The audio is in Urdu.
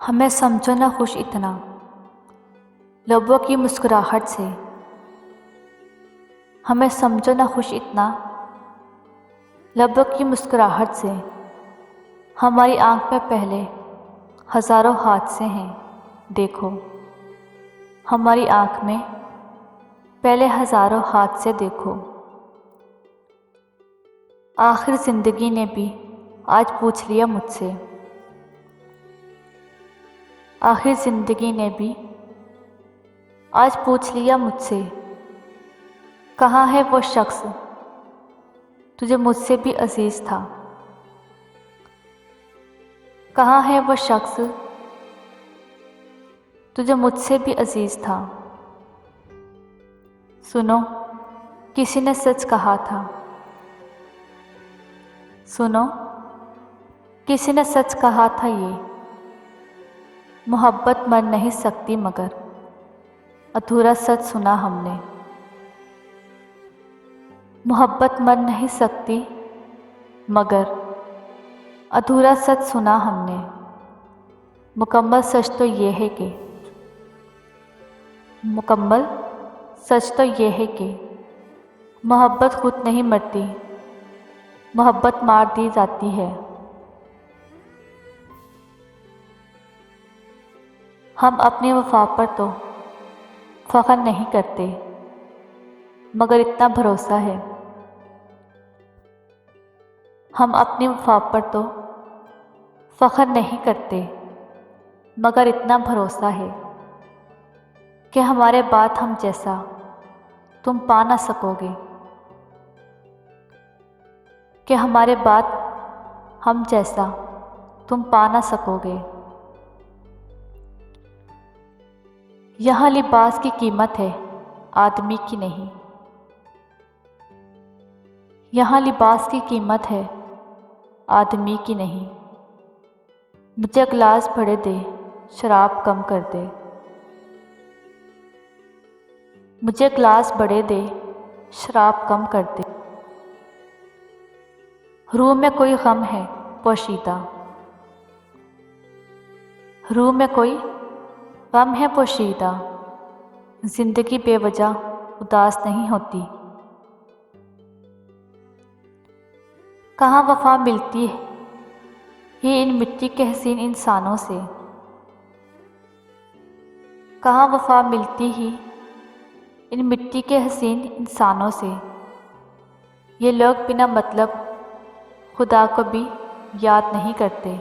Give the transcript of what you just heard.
ہمیں سمجھو نہ خوش اتنا لبوں کی مسکراہٹ سے، ہمیں سمجھو نہ خوش اتنا لبوں کی مسکراہٹ سے، ہماری آنکھ میں پہلے ہزاروں حادثے ہیں دیکھو، ہماری آنکھ میں پہلے ہزاروں حادثے دیکھو۔ آخر زندگی نے بھی آج پوچھ لیا مجھ سے، آخر زندگی نے بھی آج پوچھ لیا مجھ سے، کہاں ہے وہ شخص تجھے مجھ سے بھی عزیز تھا، کہاں ہے وہ شخص تجھے مجھ سے بھی عزیز تھا۔ سنو کسی نے سچ کہا تھا، سنو کسی نے سچ کہا تھا، یہ محبت مر نہیں سکتی مگر ادھورا سچ سنا ہم نے۔ محبت مر نہیں سکتی مگر ادھورا سچ سنا ہم نے۔ مکمل سچ تو یہ ہے کہ مکمل سچ تو یہ ہے کہ محبت خود نہیں مرتی، محبت مار دی جاتی ہے۔ ہم اپنی وفا پر تو فخر نہیں کرتے مگر اتنا بھروسہ ہے، ہم اپنی وفا پر تو فخر نہیں کرتے مگر اتنا بھروسہ ہے کہ ہمارے بعد ہم جیسا تم پا نہ سکو گے، کہ ہمارے بعد ہم جیسا تم پا نہ سکو گے۔ یہاں لباس کی قیمت ہے آدمی کی نہیں، یہاں لباس کی قیمت ہے آدمی کی نہیں۔ مجھے گلاس بھرے دے شراب کم کر دے، مجھے گلاس بڑے دے شراب کم کر دے۔ روح میں کوئی غم ہے پوشیدہ، روح میں کوئی غم ہے پوشیدہ، زندگی بے وجہ اداس نہیں ہوتی۔ کہاں وفا ملتی ہے ان مٹی کے حسین انسانوں سے، کہاں وفا ملتی ہی ان مٹی کے حسین انسانوں سے۔ یہ لوگ بنا مطلب خدا کو بھی یاد نہیں کرتے۔